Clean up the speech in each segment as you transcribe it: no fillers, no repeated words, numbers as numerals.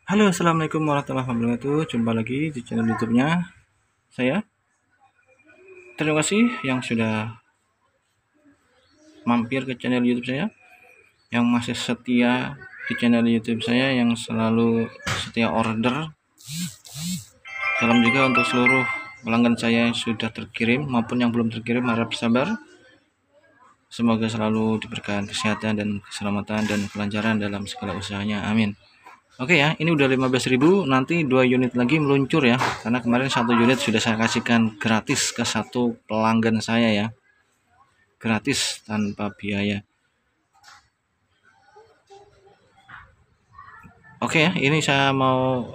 Halo, assalamualaikum warahmatullahi wabarakatuh. Jumpa lagi di channel YouTube-nya saya. Terima kasih yang sudah mampir ke channel YouTube saya, yang masih setia di channel YouTube saya, yang selalu setia order. Salam juga untuk seluruh pelanggan saya yang sudah terkirim maupun yang belum terkirim, harap sabar. Semoga selalu diberikan kesehatan dan keselamatan dan kelancaran dalam segala usahanya. Amin. Oke ya, ini udah 15.000, nanti 2 unit lagi meluncur ya. Karena kemarin 1 unit sudah saya kasihkan gratis ke satu pelanggan saya ya. Gratis tanpa biaya. Oke ya, ini saya mau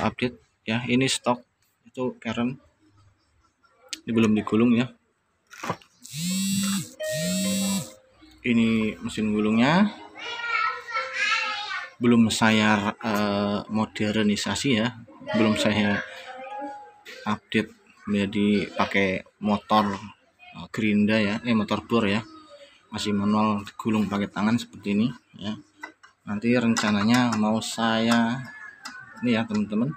update ya. Ini stok itu karen. Ini belum digulung ya. Ini mesin gulungnya. Belum saya modernisasi ya. Belum saya update menjadi pakai motor gerinda ya, motor bor ya, masih manual, gulung pakai tangan seperti ini ya. Nanti rencananya mau saya ini ya teman-teman,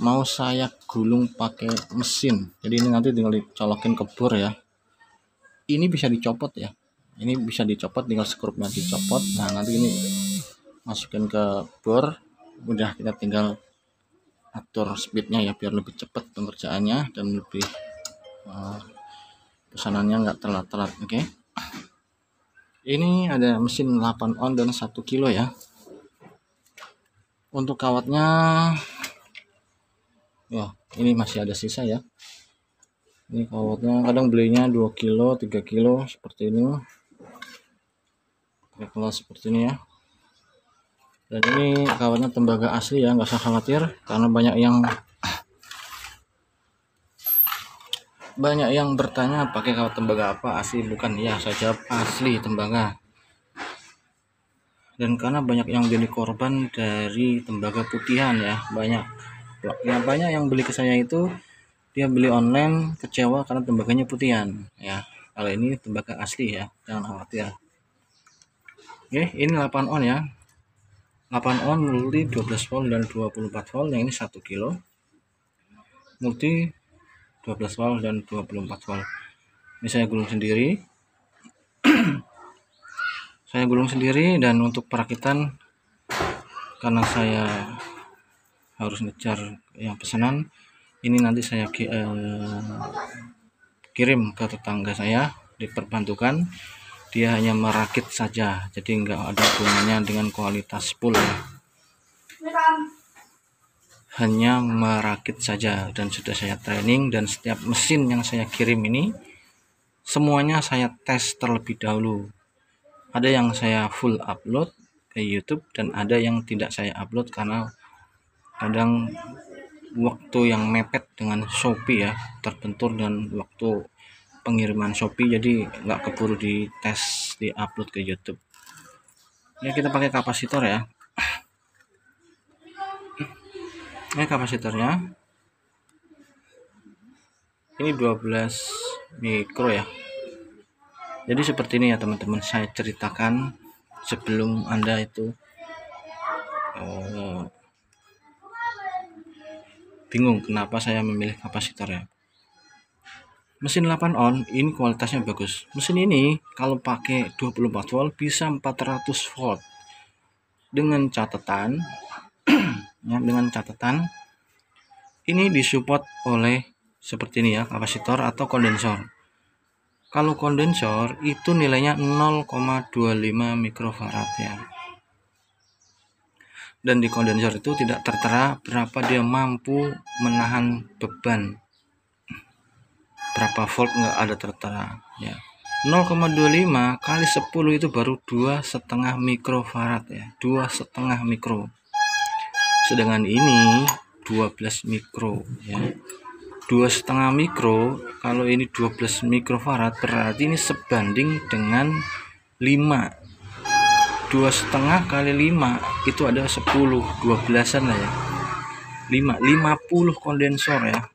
mau saya gulung pakai mesin. Jadi ini nanti tinggal dicolokin ke bor ya. Ini bisa dicopot ya, ini bisa dicopot, tinggal skrupnya dicopot. Nah nanti ini masukin ke bor, udah kita tinggal atur speednya ya biar lebih cepat pengerjaannya dan lebih pesanannya nggak telat-telat. Oke. Ini ada mesin 8 on dan 1 kilo ya. Untuk kawatnya ya ini masih ada sisa ya. Ini kawatnya kadang belinya 2 kilo 3 kilo seperti ini, kelas seperti ini ya. Dan ini kawatnya tembaga asli ya, nggak usah khawatir karena banyak yang bertanya pakai kawat tembaga apa, asli bukan ya. Saya jawab asli tembaga. Dan karena banyak yang jadi korban dari tembaga putihan ya, banyak yang beli ke saya itu dia beli online kecewa karena tembaganya putihan ya. Kalau ini tembaga asli ya, jangan khawatir. Oke, ini 8 on ya, 8 on multi 12 volt dan 24 volt. Yang ini 1 kilo multi 12 volt dan 24 volt. Ini saya gulung sendiri. Saya gulung sendiri, dan untuk perakitan karena saya harus ngejar yang pesanan ini, nanti saya kirim ke tetangga saya, diperbantukan. Dia hanya merakit saja, jadi nggak ada hubungannya dengan kualitas spool ya. Hanya merakit saja, dan sudah saya training. Dan setiap mesin yang saya kirim ini semuanya saya tes terlebih dahulu. Ada yang saya full upload ke YouTube dan ada yang tidak saya upload karena kadang waktu yang mepet dengan Shopee ya, terbentur dan waktu pengiriman Shopee, jadi nggak keburu dites di upload ke YouTube ya. Kita pakai kapasitor ya. Ini kapasitornya, ini 12 mikro ya. Jadi seperti ini ya teman-teman, saya ceritakan sebelum Anda itu bingung kenapa saya memilih kapasitor ya. Mesin 8 on ini kualitasnya bagus. Mesin ini kalau pakai 24 volt bisa 400 volt. Dengan catatan ya, ini disupport oleh seperti ini ya, kapasitor atau kondensor. Kalau kondensor itu nilainya 0,25 mikrofarad ya. Dan di kondensor itu tidak tertera berapa dia mampu menahan beban, berapa volt, nggak ada tertera ya. 0,25 kali 10 itu baru 2,5 mikrofarad ya, 2,5 mikro. Sedangkan ini 12 mikro ya. 2,5 mikro, kalau ini 12 mikrofarad berarti ini sebanding dengan 5. 2,5 kali 5 itu ada 10, 12-an lah ya. 50 kondensor ya.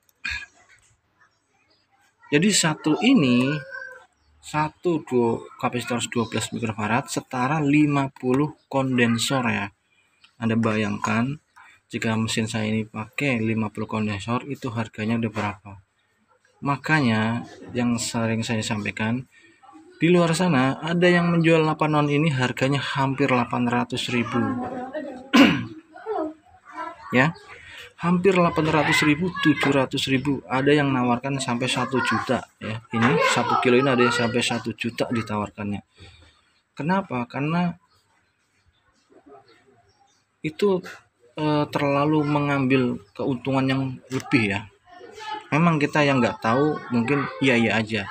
Jadi satu kapasitor 12 mikrofarad setara 50 kondensor ya. Anda bayangkan jika mesin saya ini pakai 50 kondensor, itu harganya udah berapa. Makanya yang sering saya sampaikan, di luar sana ada yang menjual 8 on ini harganya hampir 800.000 ya, hampir 800.000, 700.000, ada yang nawarkan sampai 1 juta ya. Ini 1 kilo ini ada yang sampai 1 juta ditawarkannya. Kenapa? Karena itu terlalu mengambil keuntungan yang lebih ya. Memang kita yang nggak tahu mungkin iya aja,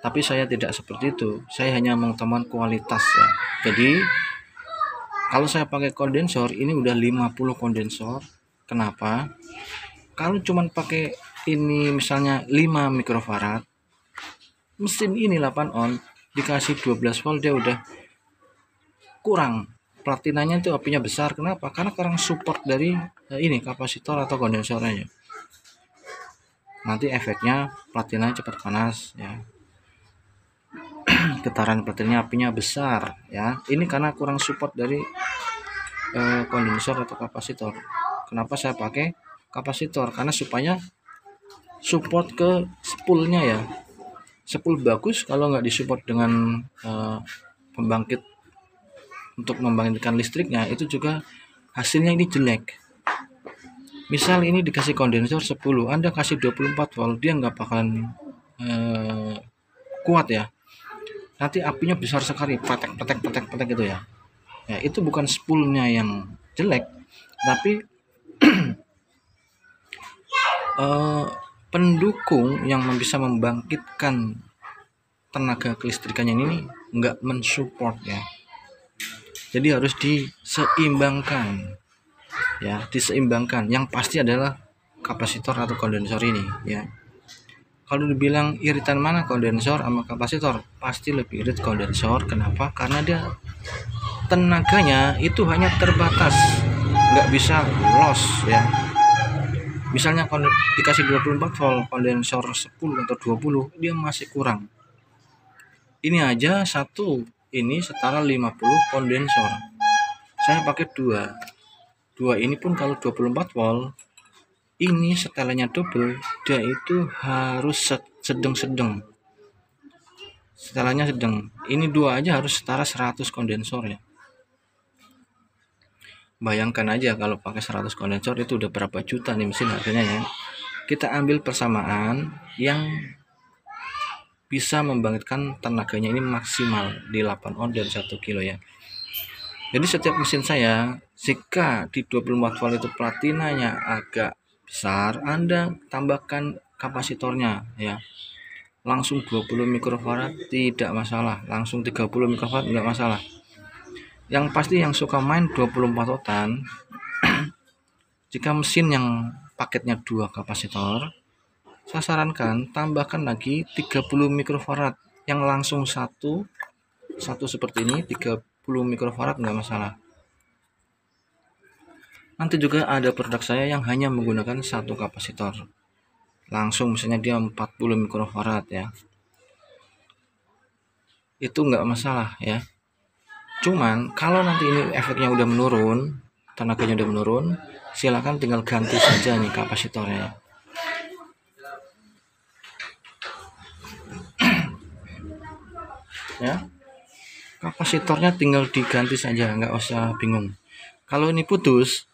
tapi saya tidak seperti itu. Saya hanya mengutamakan kualitas ya. Jadi kalau saya pakai kondensor ini udah 50 kondensor. Kenapa? Kalau cuman pakai ini misalnya 5 mikrofarad, mesin ini 8 on dikasih 12 volt dia udah kurang. Platinanya itu apinya besar. Kenapa? Karena kurang support dari ini kapasitor atau kondensornya. Nanti efeknya platinanya cepat panas ya. Getaran platinanya apinya besar ya. Ini karena kurang support dari kondensor atau kapasitor. Kenapa saya pakai kapasitor? Karena supaya support ke spoolnya ya. Spool bagus kalau nggak disupport dengan pembangkit untuk membangkitkan listriknya, itu juga hasilnya ini jelek. Misal ini dikasih kondensor 10, Anda kasih 24 volt, dia nggak bakalan kuat ya. Nanti apinya besar sekali, petek gitu ya. Ya, itu bukan spoolnya yang jelek, tapi pendukung yang bisa membangkitkan tenaga kelistrikannya ini nggak mensupport ya. Jadi harus diseimbangkan ya, diseimbangkan. Yang pasti adalah kapasitor atau kondensor ini ya. Kalau dibilang iritan mana kondensor sama kapasitor, pasti lebih irit kondensor. Kenapa? Karena dia tenaganya itu hanya terbatas, nggak bisa loss ya. Misalnya dikasih 24 volt, kondensor 10 atau 20, dia masih kurang. Ini aja satu ini setara 50 kondensor. Saya pakai dua ini pun kalau 24 volt, ini setelannya double, dia itu harus sedang. Setelannya sedang. Ini dua aja harus setara 100 kondensor ya. Bayangkan aja kalau pakai 100 kondensor itu udah berapa juta nih mesin harganya ya. Kita ambil persamaan yang bisa membangkitkan tenaganya ini maksimal di 8 on dan 1 kilo ya. Jadi setiap mesin saya, jika di 24 volt itu platinanya agak besar, Anda tambahkan kapasitornya ya. Langsung 20 mikrofarad tidak masalah, langsung 30 mikrofarad enggak masalah. Yang pasti yang suka main 24 voltan, jika mesin yang paketnya 2 kapasitor, saya sarankan tambahkan lagi 30 mikrofarad yang langsung satu seperti ini, 30 mikrofarad enggak masalah. Nanti juga ada produk saya yang hanya menggunakan satu kapasitor, langsung misalnya dia 40 mikrofarad ya, itu enggak masalah ya. Cuman kalau nanti ini efeknya udah menurun, tenaganya udah menurun, silakan tinggal ganti saja nih kapasitornya ya. Kapasitornya tinggal diganti saja, nggak usah bingung. Kalau ini putus,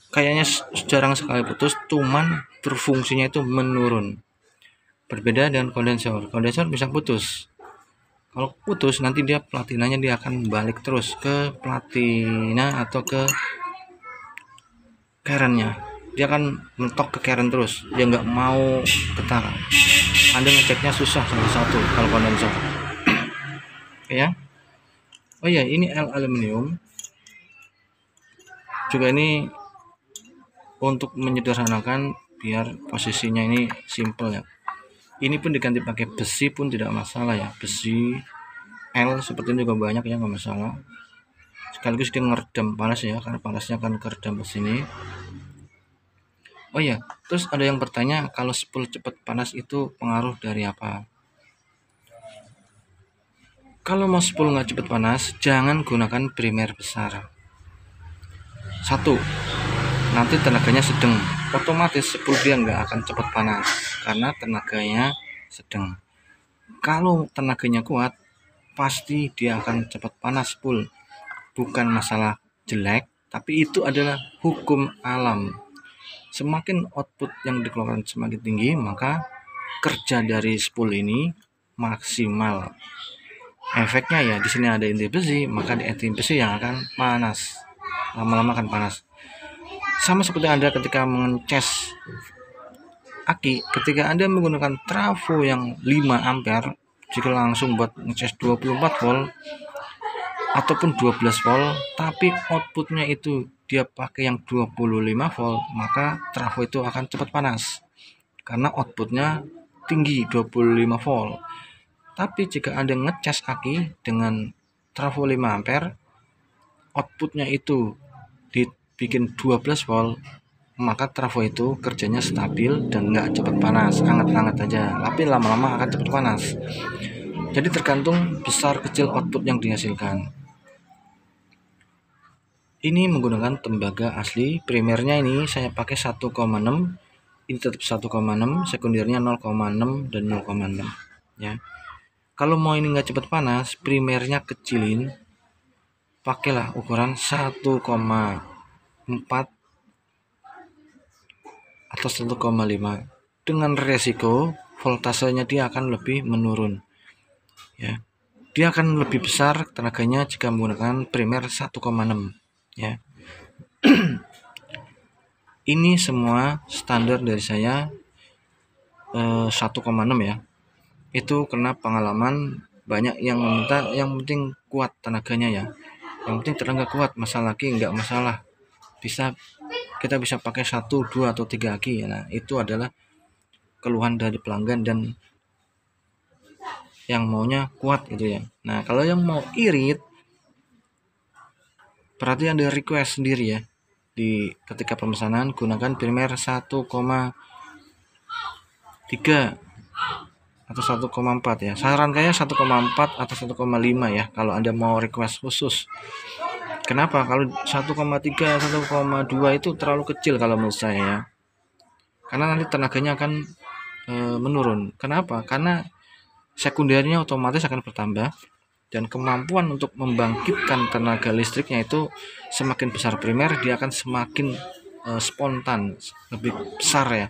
kayaknya jarang sekali putus, cuman berfungsinya itu menurun. Berbeda dengan kondensor bisa putus. Kalau putus nanti dia platinanya dia akan balik terus ke platina atau ke kerennya. Dia akan mentok ke keren terus. Dia nggak mau getar. Anda ngeceknya susah satu kalau kondensor. Ya. Oh ya, ini aluminium. Juga ini untuk menyederhanakan biar posisinya ini simple ya. Ini pun diganti pakai besi pun tidak masalah ya. Besi L seperti ini juga banyak ya, nggak masalah. Sekaligus dia ngeredam panas ya, karena panasnya akan keredam ke sini. Oh ya, terus ada yang bertanya kalau spool cepat panas itu pengaruh dari apa? Kalau mau spool nggak cepet panas, jangan gunakan primer besar. 1. Nanti tenaganya sedang, otomatis spool dia nggak akan cepat panas karena tenaganya sedang. Kalau tenaganya kuat, pasti dia akan cepat panas spool. Bukan masalah jelek, tapi itu adalah hukum alam. Semakin output yang dikeluarkan semakin tinggi, maka kerja dari spool ini maksimal. Efeknya ya di sini ada inti besi, maka di inti besi yang akan panas, lama-lama akan panas. Sama seperti Anda ketika mengecas aki, ketika Anda menggunakan trafo yang 5 ampere, jika langsung buat ngecas 24 volt ataupun 12 volt, tapi outputnya itu dia pakai yang 25 volt, maka trafo itu akan cepat panas karena outputnya tinggi 25 volt. Tapi jika Anda ngecas aki dengan trafo 5 ampere, outputnya itu dibikin 12 volt, maka trafo itu kerjanya stabil dan nggak cepat panas, hangat-hangat aja, tapi lama-lama akan cepat panas. Jadi tergantung besar kecil output yang dihasilkan. Ini menggunakan tembaga asli, primernya ini saya pakai 1,6, ini tetap 1,6, sekundernya 0,6 dan 0,6 ya. Kalau mau ini nggak cepat panas, primernya kecilin, pakailah ukuran 1,4 atau 1,5, dengan resiko voltasenya dia akan lebih menurun ya. Dia akan lebih besar tenaganya jika menggunakan primer 1,6 ya. Ini semua standar dari saya 1,6 ya. Itu karena pengalaman banyak yang meminta yang penting kuat tenaganya ya, yang penting tenaga kuat, masalah aki nggak masalah, kita bisa pakai 1, 2 atau 3 aki ya. Nah itu adalah keluhan dari pelanggan dan yang maunya kuat gitu ya. Nah kalau yang mau irit, berarti ada request sendiri ya, di ketika pemesanan gunakan primer 1,3 atau 1,4 ya. Saran saya 1,4 atau 1,5 ya kalau Anda mau request khusus. Kenapa? Kalau 1,3, 1,2 itu terlalu kecil kalau menurut saya ya. Karena nanti tenaganya akan menurun. Kenapa? Karena sekundernya otomatis akan bertambah dan kemampuan untuk membangkitkan tenaga listriknya itu semakin besar primer, dia akan semakin spontan, lebih besar ya.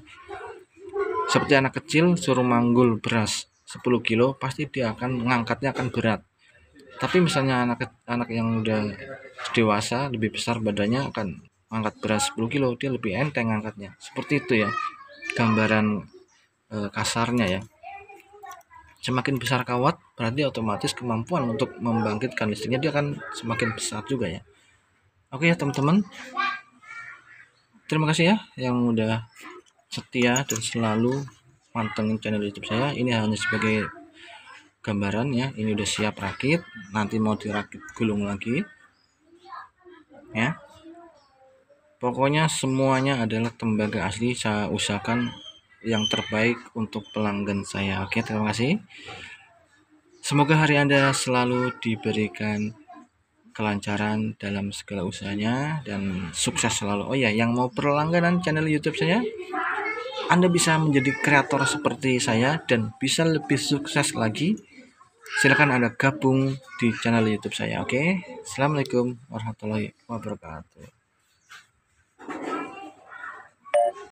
Seperti anak kecil suruh manggul beras 10 kilo, pasti dia akan ngangkatnya akan berat. Tapi misalnya anak yang udah dewasa, lebih besar badannya, akan angkat beras 10 kilo, dia lebih enteng angkatnya. Seperti itu ya gambaran kasarnya ya. Semakin besar kawat, berarti otomatis kemampuan untuk membangkitkan listriknya dia akan semakin besar juga ya. Oke ya teman-teman, terima kasih ya yang udah setia dan selalu pantengin channel YouTube saya. Ini hanya sebagai gambaran ya. Ini udah siap rakit, nanti mau dirakit gulung lagi ya. Pokoknya semuanya adalah tembaga asli, saya usahakan yang terbaik untuk pelanggan saya. Oke, terima kasih. Semoga hari Anda selalu diberikan kelancaran dalam segala usahanya dan sukses selalu. Oh ya, yang mau berlangganan channel YouTube saya, Anda bisa menjadi kreator seperti saya dan bisa lebih sukses lagi. Silakan Anda gabung di channel YouTube saya. Oke. Assalamualaikum warahmatullahi wabarakatuh.